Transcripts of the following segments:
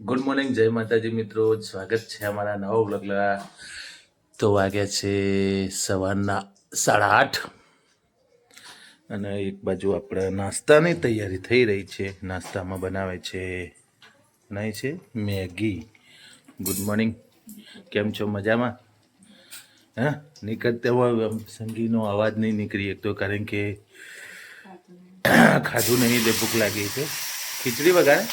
Good morning, જય માતાજી મિત્રો. સ્વાગત છે અમારા નવા વ્લોગમાં. તો વાગ્યા છે સવારના 8:30 અને એક બાજુ આપણે નાસ્તાની તૈયારી થઈ રહી છે. નાસ્તામાં બનાવે છે મેગી. ગુડ મોર્નિંગ, કેમ છો? મજામાં? હા, નીકળતા સંગીનો અવાજ નહીં નીકળી એક તો કારણ કે ખાધું નહીં એટલે ભૂખ લાગી છે. ખીચડી વગાડે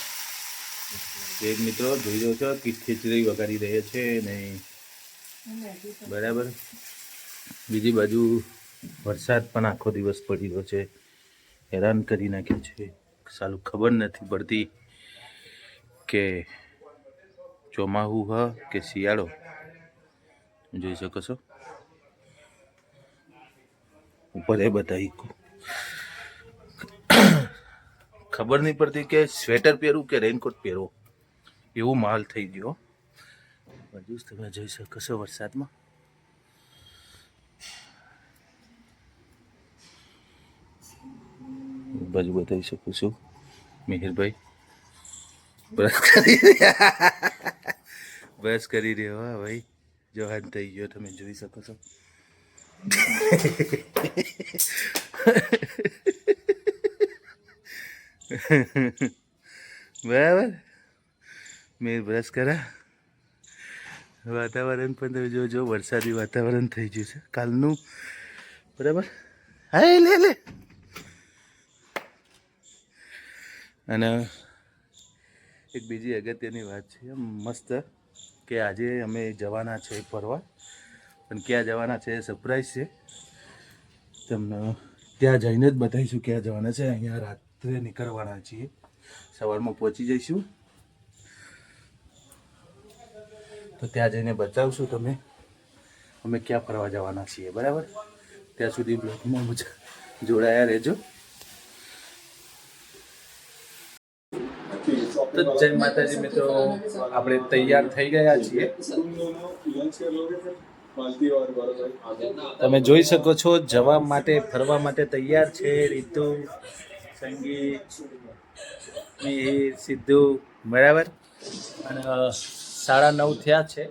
એક મિત્રો જોઈ રહ્યો છો કે ખીચડી વગાડી રહ્યા છે નહીં બરાબર. બીજી બાજુ વરસાદ પણ આખો દિવસ પડી રહ્યો છે, હેરાન કરી નાખ્યો છે. સાલું ખબર નથી પડતી કે ચોમાહું હ કે શિયાળો. જોઈ શકો છો ઉપર એ બતાવી ખબર નહીં પડતી કે સ્વેટર પહેરવું કે રેનકોટ પહેરવો, એવું માલ થઈ ગયો. હજુ તમે જોઈ શકો છો વરસાદમાં બાજુ બતાવી શકું છું. મિહિરભાઈ બસ કરી રહ્યો. હા ભાઈ, જોહાન થઈ ગયો, તમે જોઈ શકો છો. બરાબર, મેં બ્રશ કરા. વાતાવરણ પણ તમે જોજો, વરસાદી વાતાવરણ થઈ ગયું છે કાલનું. બરાબર. હા, લે અને એક બીજી અગત્યની વાત છે મસ્ત કે આજે અમે જવાના છે ફરવા, પણ ક્યાં જવાના છે સરપ્રાઈઝ છે. તમને ત્યાં જઈને જ બતાવીશું ક્યાં જવાના છે. અહીંયા રાત્રે નીકળવાના છીએ, સવારમાં પહોંચી જઈશું. તો ત્યાં જઈને બતાવશું તમે અમે ક્યાં ફરવા જવાના છીએ. બરાબર, ત્યાં સુધી બ્લોગમાં જોડાયા રહેજો. તો જય માતાજી મિત્રો, આપણે તૈયાર થઈ ગયા છીએ. તમે જોઈ શકો છો જવા માટે, ફરવા માટે તૈયાર છે. રીતુ, સંગીત, મિહિર, સિદ્ધુ. બરાબર. અને 9:30 થયા છે અને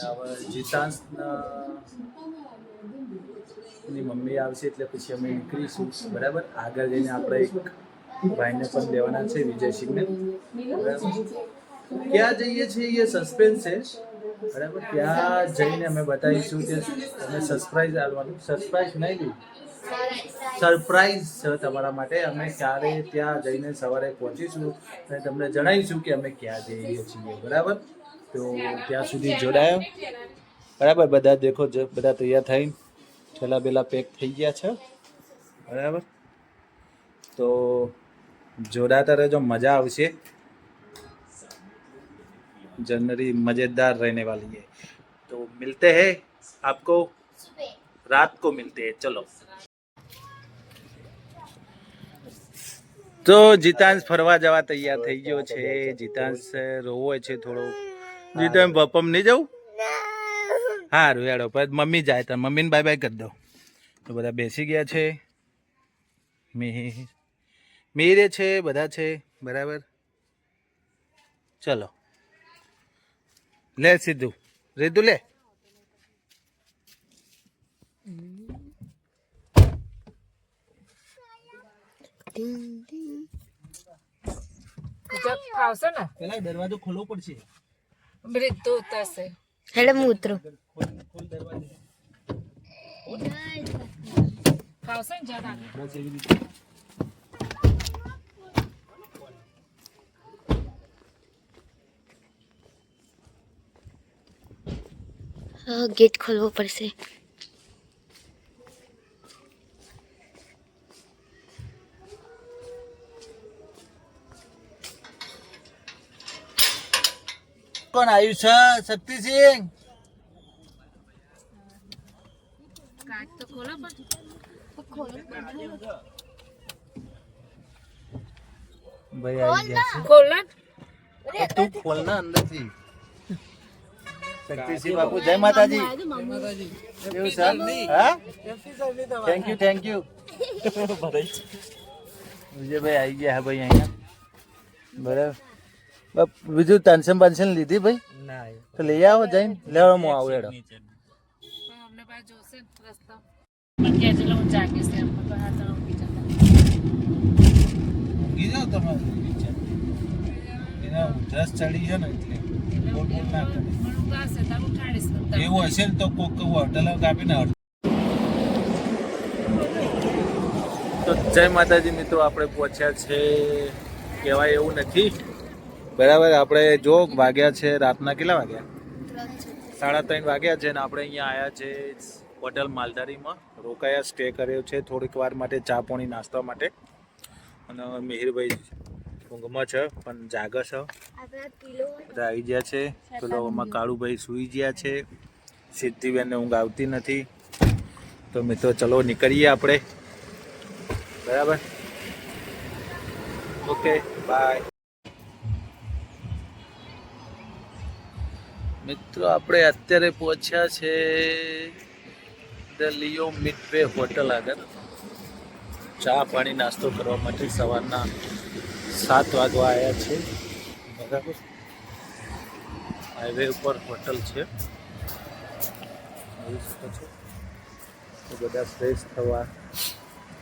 હવે જીતાંશની મમ્મી આવશે એટલે પછી અમે નીકળીશું. બરાબર, આગળ જઈને આપણે એક ભાઈને પણ લેવાના છે, વિજયસિંહને. ક્યાં જઈએ છીએ એ સસ્પેન્સ છે. બરાબર, ત્યાં જઈને અમે બતાવીશું કે તમે સરપ્રાઈઝ આવવાનું. સરપ્રાઈઝ નહીં, સરપ્રાઈઝ છે તમારા માટે. અમે ક્યારે ત્યાં જઈને સવારે પહોંચીશું અને તમને જણાવીશું કે અમે ક્યાં જઈએ છીએ. બરાબર, તો ત્યાં સુધી જોડાયો. બરાબર, બધા દેખો, બધા તૈયાર થઈને છેલ્લા બેલા પેક થઈ ગયા છે. બરાબર, તો જોડાતા રહેજો, મજા આવશે. जनवरी मजेदार रहने वाली है. तो मिलते हैं आपको रात को मिलते हैं. चलो. તો જીતાંશ ફરવા જવા તૈયાર થઈ ગયો છે. જીતાંશ રોવો છે થોડો. જીતાંશ બપમ નહીં જવું? સારું હેડો, પછી મમ્મી જાય તો મમ્મીને બાય બાય કરી દો. તો બધા બેસી ગયા છે. મિહિરે છે, બધા છે. બરાબર, ચલો લે સિદ્ધુ, રીતુ લે. ફાવશે ને? પેલા દરવાજો ખોલવો પડશે. રીતુ ઉતરશે. હેડે હું ઉતરું. ફાવશે ને જરા? બસ એવી રીતે. ગેટ ખોલવો પડશે. કોણ આવ્યું છે? શક્તિસિંહ. કાચ તો ખોલો પણ. ભાઈ આવી ગયા છે. ખોલો. તું ખોલ ના અંદરથી. શક્તિસિંહ બાપુ, જય માતાજી. એવું સર? હા, થેન્ક યુ. વિજયભાઈ આવી ગયા. હા ભાઈ, અહીંયા બરાબર. બીજું ટેન્શન બેન્શન લીધી ભાઈ ના તો લઈ આવો જઈને લેવા હું આવું હેડો પણ અમને પાસે જોશે ને રસ્તા પણ કે જેલો હું જાગીશ ને અમને તો હાથ ઊંઘી જતા ઊંઘી જાઓ તમે એના ઉધરસ ચડી છે ને એટલે બોલ બોલ ના કરે પણ ઊંઘાશે તો ઉઠાડીશ મને એવું હશે ને તો કોક હોટલ કાપીને તો જય માતાજી મિત્રો આપણે પહોંચ્યા છે કહેવાય એવું નથી બરાબર આપણે જો વાગ્યા છે રાતના કેટલા વાગ્યા 3:30 વાગ્યા છે ને આપણે અહીંયા આવ્યા છે હોટલ માલધારીમાં રોકાયા સ્ટે કર્યો છે થોડીક વાર માટે ચા પાણી નાસ્તા માટે અને મિહિરભાઈ ઊંઘમાં છે પણ જાગે છે બધા આવી ગયા છે પેલો આમાં કાળુભાઈ સૂઈ ગયા છે સિદ્ધિબેનને ઊંઘ આવતી નથી તો મિત્રો ચલો નીકળીએ આપણે બરાબર ઓકે બાય મિત્રો આપણે અત્યારે પહોંચ્યા છે ધ લિયો મિડવે હોટલ આગળ ચા પાણી નાસ્તો કરવા માટે સવારના 7 વાગવા આવ્યા છે બરાબર હાઈવે ઉપર હોટલ છે જોઈ શકો છો તો બધા ફ્રેશ થવા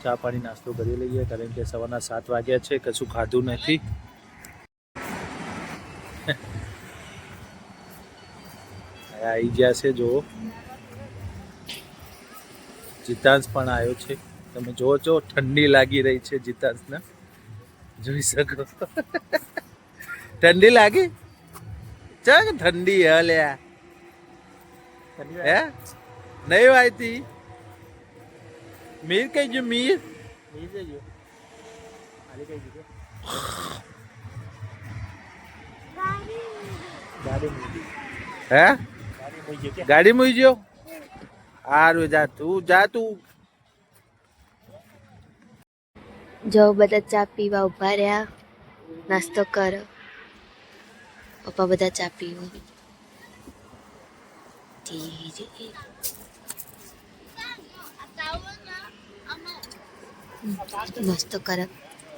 ચા પાણી નાસ્તો કરી લઈએ કારણ કે સવારના 7 વાગ્યા છે કશું ખાધું નથી આવી ગયા છે જો જીતાંશ પણ આવ્યો છે તમે જો ઠંડી લાગી રહી છે જીતાંશને જોઈ શકો ઠંડી લાગી ચાલ ઠંડી હલ્યા હે નહીં વાયતી મીર કઈ ગયું મીર હે ગાડી મૂકી ગયો સારું જા તું જો બધા ચા પીવા ઉભા રહ્યા નાસ્તો કરો પપ્પા બધા ચા પીવા નાસ્તો કરો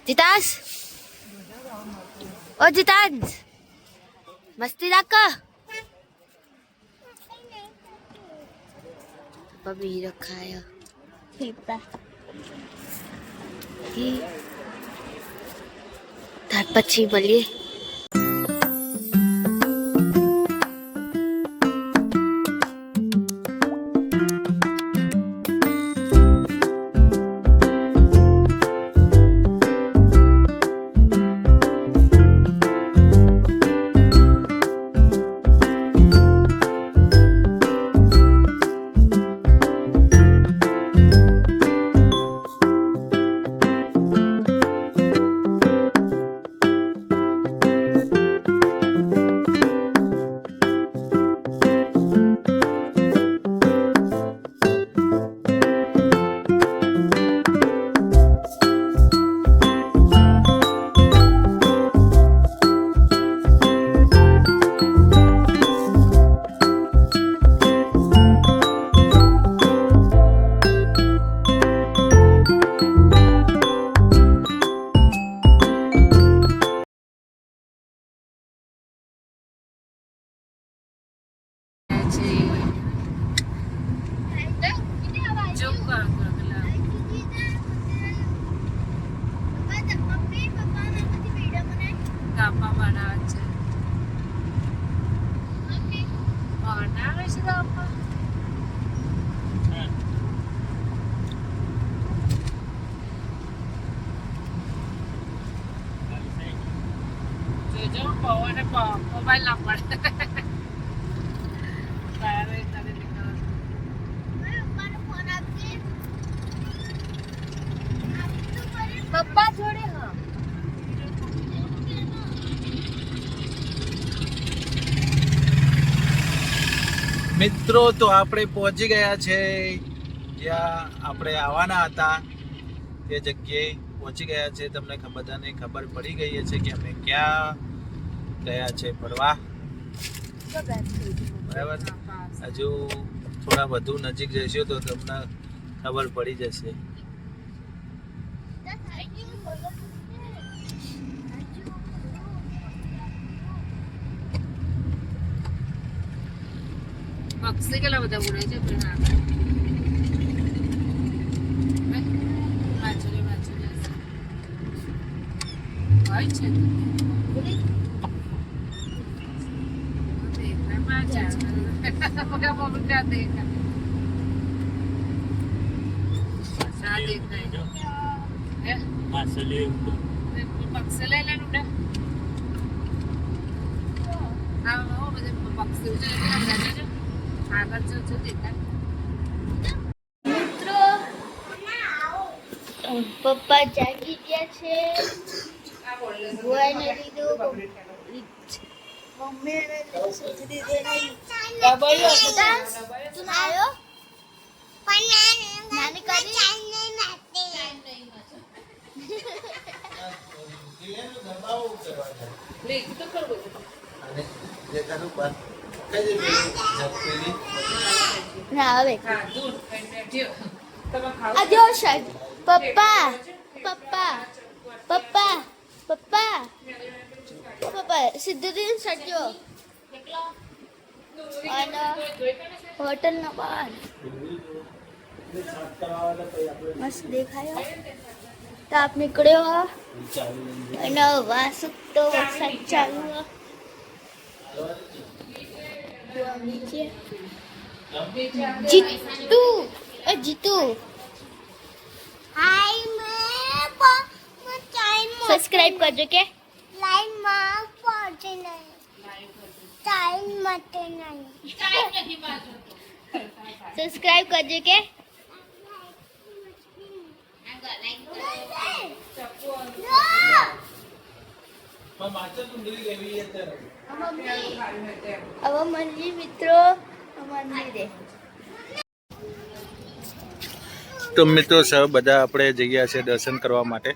જીતાંશ ઓ જીતાંશ મસ્તી રાખો પપ્પા બી રખાયો ત્યાર પછી મળીએ મોબાઈલ ના પડે પપ્પા જોડે હા મિત્રો તો આપણે પહોંચી ગયા છે જ્યાં આપણે આવવાના હતા તે જગ્યાએ પહોંચી ગયા છે તમને બધાને ખબર પડી ગઈ છે કે અમે ક્યાં ગયા છે ફરવા બરાબર હજુ થોડા વધુ નજીક જઈશું તો તમને ખબર પડી જશે પક્ષી કેટલા બધા ઉડે છે પણ વાંચોલી હોય છે પક્ષી લઈ લે ઉડે પક્ષી આગળ જો દેખાય મિત્રો પપ્પા જાગી ગયા છે ભુવાને લીધું મમ્મીને લીધું સુધરી દેનાઈ તું આવ્યો નાની કરી ના હવે આજો સાહેબ પપ્પા પપ્પા પપ્પા પપ્પા પપ્પા સીધું દિન સજો અને હોટલ ના બહાર મસ્ત દેખાયો તાપ નીકળ્યો અને વાસુકતો વરસાદ ચાલુ નીચે જીતુ જીતુ સબસ્ક્રાઇબ કરજો કે લાઈન માં પહોંચે નહીં ટાઈમ માટે નહીં સબસ્ક્રાઇબ કરજો કે હવે મંદિર મિત્રો મંદિરે તો મિત્રો સૌ બધા આપણે જગ્યા છે દર્શન કરવા માટે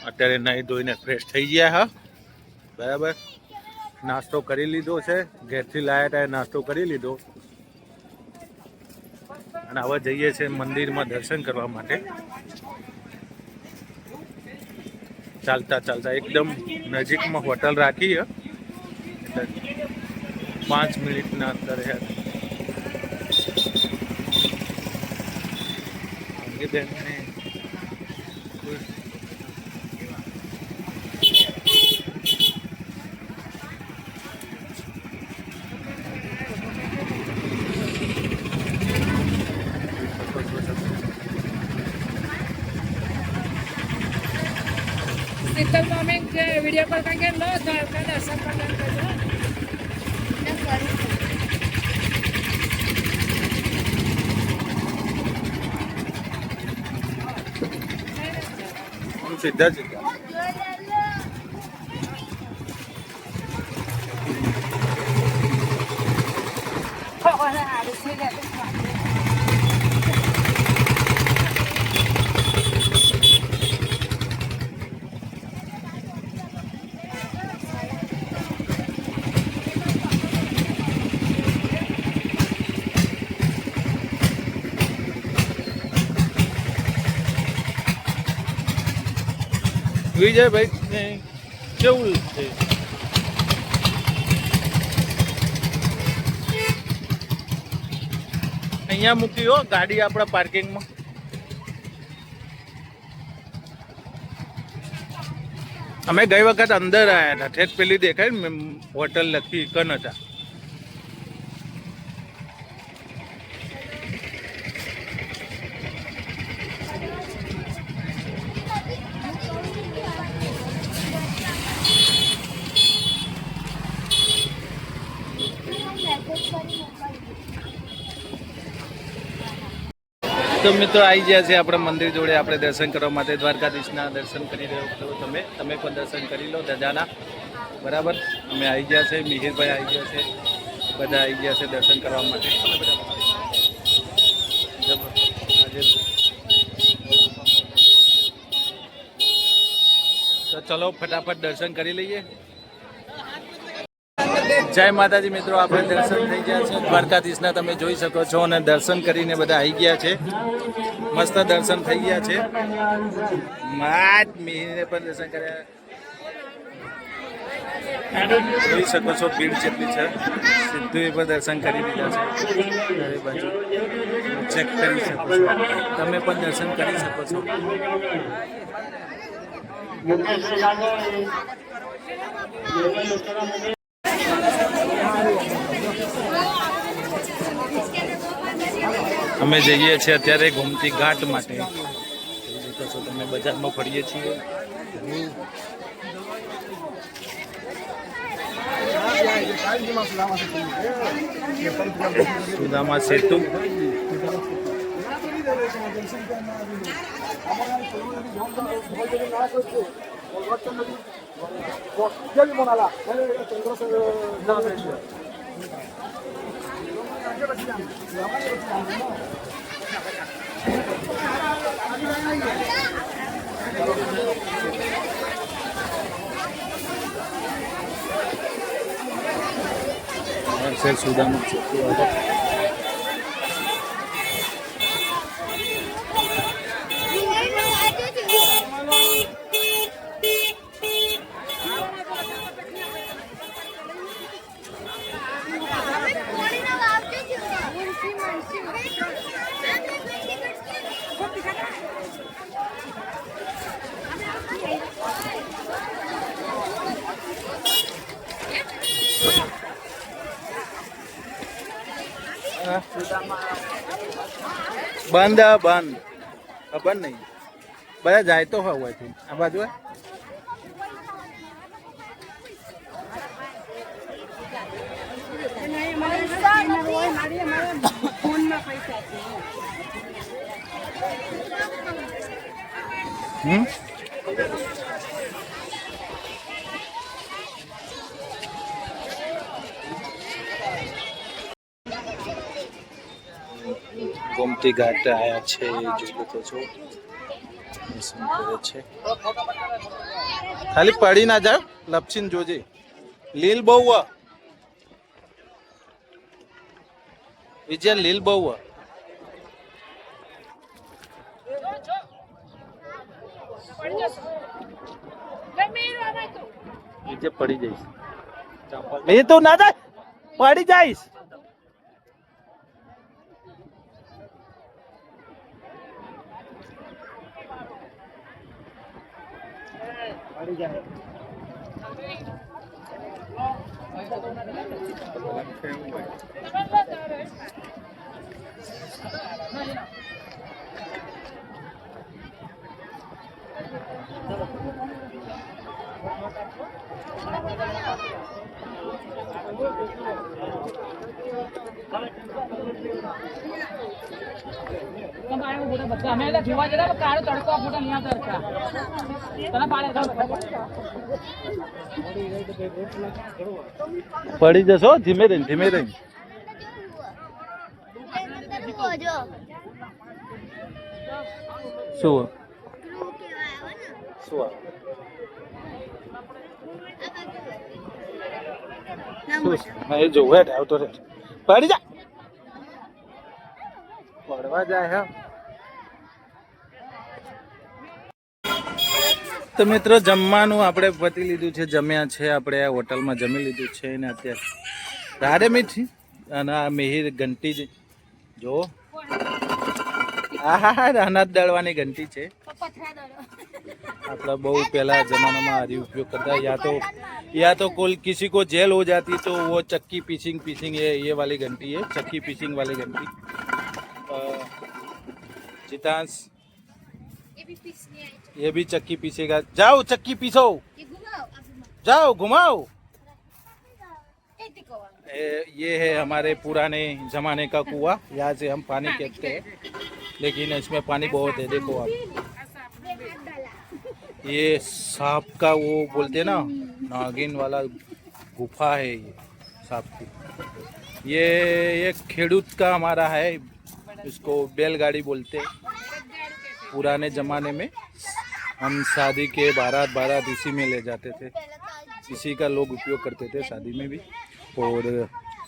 અત્યારે નાહી ધોઈને ફ્રેશ થઈ ગયા હા બરાબર નાસ્તો કરી લીધો છે ઘેરથી લાયા હતા નાસ્તો કરી લીધો અને હવે જઈએ છીએ મંદિરમાં દર્શન કરવા માટે ચાલતા ચાલતા એકદમ નજીકમાં હોટલ રાખી એટલે 5 મિનિટના અંદર હે બેનને શીતલ મમ્મી વિડીયો કોલ કરીને લો દ્વારકા દર્શન કરવા સીધા જ વિજયભાઈ કેવું છે અહીંયા મૂકી હો ગાડી આપણા પાર્કિંગમાં અમે ગઈ વખત અંદર આવ્યા હતા ઠેક પેલી દેખાય ને હોટલ લખી કન હતા તો મિત્રો આવી ગયા છે આપણે મંદિર જોડે આપણે દર્શન કરવા માટે દ્વારકાધીશના દર્શન કરી રહ્યો છો તમે પણ દર્શન કરી લો દાદાના બરાબર અમે આવી ગયા છે મિહિરભાઈ આવી ગયા છે બધા આવી ગયા છે દર્શન કરવા માટે તો ચલો ફટાફટ દર્શન કરી લઈએ જય માતાજી મિત્રો આપણે દર્શન થઈ ગયા છે દ્વારકાધીશના તમે જોઈ શકો છો અને દર્શન કરીને બધા આવી ગયા છે મસ્ત દર્શન થઈ ગયા છે માત મિહિરને પણ દર્શન કર્યા જોઈ શકો છો ભીડ જેટલી છે. સિદ્ધુ એ પણ દર્શન કરી લીધા છે. ચારે બાજુ ચેક કરી શકો છો. તમે પણ દર્શન કરી શકો છો. અમે જઈએ છીએ અત્યારે ગોમતી ઘાટ માટે. જોઈ શકો છો તમે બજારમાં ફરીએ છીએ. સુદામા સેતુ. સુદામા સેતુ બંધ ખબર નહીં. બધા જાય તો હોય આ બાજુ. ગોમતી ઘાટ આયા છે. જોઈ શકો છો શું કરે છે. ખાલી પડી ના જાવ. લપસીને જોજે. લીલ બહુ વિજય લીલ બહુ વિજય પડી જઈશ. એ તો ના જાય. પડી જઈશ. જોવા જતા કાળો તડકો ફોટો નહીં આવતા. પડી જશો. ધીમે રહીને ધીમે રહીને. શું એ જોવે આવતો રે. પડી જા. પડવા જાય. તો મિત્રો જમવાનું આપણે પતી લીધું છે. જમ્યા છે આપણે. આ હોટલમાં જમી લીધું છે ને અત્યારે રાડે મીઠી અને આ મિહિર ઘંટી જો. હા અનાજ દળવાની ઘંટી છે. આપણા બહુ પહેલા जमाना में उपयोग करता है. या तो कोई किसी को जेल हो जाती तो वो चक्की पीसिंग ये वाली घंटी है. चक्की पीसिंग वाली घंटी. चितांश ये भी चक्की पीसेगा. जाओ चक्की पीसो. जाओ घुमाओ. ये है हमारे पुराने जमाने का कुआं. यहाँ से हम पानी खींचते हैं लेकिन इसमें पानी बहुत है. देखो आप. ये सांप का वो बोलते हैं ना नागिन वाला गुफा है ये सांप की. ये एक खेडूत का हमारा है. इसको बैलगाड़ी बोलते हैं. पुराने ज़माने में हम शादी के बारात इसी में ले जाते थे. इसी का लोग उपयोग करते थे शादी में भी. और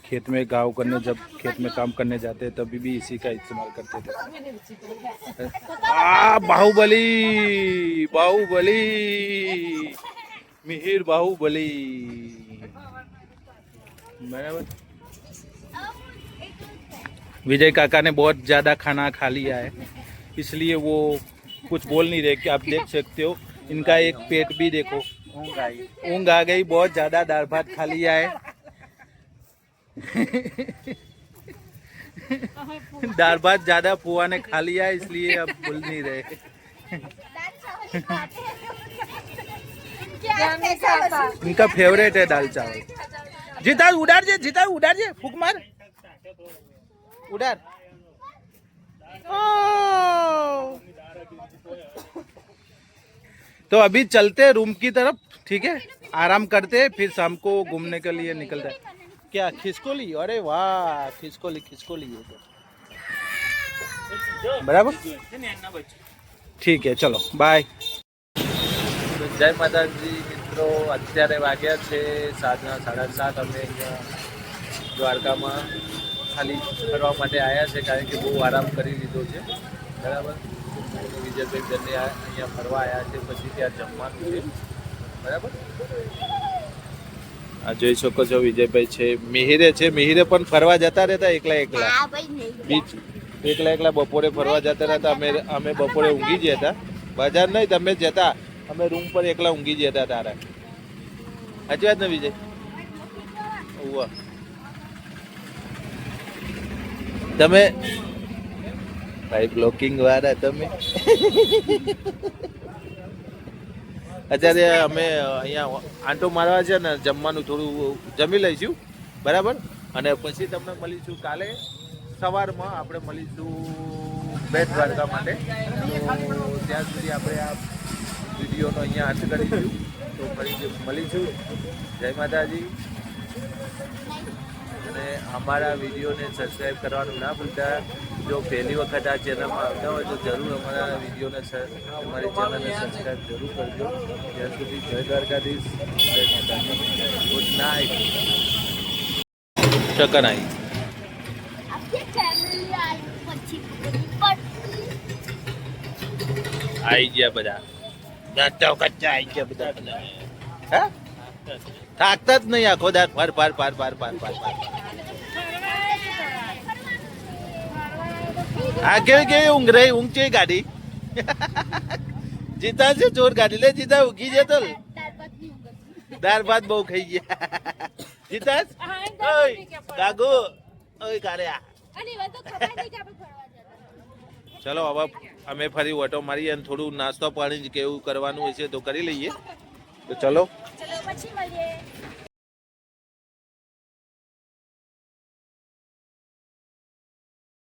खेत में गाँव करने जब खेत में काम करने जाते तभी भी इसी का इस्तेमाल करते थे. बाहुबली मिहिर बाहुबली. बराबर। विजय काका ने बहुत ज़्यादा खाना खा लिया है, इसलिए वो कुछ बोल नहीं रहे कि आप देख सकते हो। इनका एक पेट भी देखो, ऊँग आ गई, बहुत ज़्यादा दाल भात खा लिया है। दाल भात ज़्यादा फुआ ने खा लिया है, इसलिए अब बोल नहीं रहे। इनका फेवरेट है दाल चावल। जीता उड़ार जे फूक मार उड़ार। तो अभी चलते हैं रूम की तरफ, ठीक है, आराम करते हैं, फिर शाम को घूमने के लिए निकलते हैं। क्या खिसकोली? अरे वाह, खिसकोली ये तो बराबर। ठीक है, चलो बाय। જય માતાજી મિત્રો, અત્યારે વાગ્યા છે સાંજના 7:30। અમે અહીંયા દ્વારકામાં ખાલી ફરવા માટે આવ્યા છે, કારણ કે બહુ આરામ કરી લીધો છે, બરાબર। વિજયભાઈ બંને અહીંયા ફરવા આવ્યા છે, પછી ત્યાં જમવાનું છે, બરાબર। આ જોઈ શકો છો વિજયભાઈ છે, મિહિરે પણ ફરવા જતા રહેતા એકલા બીચ, એકલા બપોરે ફરવા જતા રહેતા। અમે બપોરે ઊંઘી જતા, બજાર નહીં તમે જતા, અમે રૂમ પર એકલા ઊંઘી જતા તારા। સાચી વાત ને વિજય? તમે ભાઈ બ્લોકિંગ વાળા તમે। અત્યારે અમે અહીંયા આંટો મારવા છે ને, જમવાનું થોડું જમી લઈશું, બરાબર। અને પછી તમને મળીશું કાલે સવારમાં, આપણે મળીશું બેટ દ્વારકા માટે। તો ત્યાં સુધી આપણે આ વિડીયોનો અહીંયા અંત કરીશું। તો ફરી મળીશું। જય માતાજી। અને અમારા વિડીયોને સબસ્ક્રાઈબ કરવાનું ના ભૂલતા। જો પહેલી વખત આ ચેનલમાં આવતા હોય તો જરૂર અમારા વિડીયોને અમારી ચેનલને સબસ્ક્રાઈબ જરૂર કરજો। ત્યાં સુધી જય દ્વારકાધીશ, જય માતાજી, ગુડ નાઇટ। શકન આવી ગયા બધા, કચ્ચા આવી ગયા બધા। હા, થાકતા જ નહીં, આખો દાંત પાર પાર પાર પાર પાર પાર પાર। આ કેવી ઊંઘ છે ગાડી। જીતા છે ચોર ગાડી લે, જીતા ઊંઘી જતો, દાળ ભાત બહુ ખાઈ ગયા। જીતા ગાગુ ઓય કાર્યા। ચલો હવે અમે ફરી ઓટો મારીએ અને થોડું નાસ્તો પાણી કેવું કરવાનું હશે તો કરી લઈએ। તો ચલો પછી મળીએ।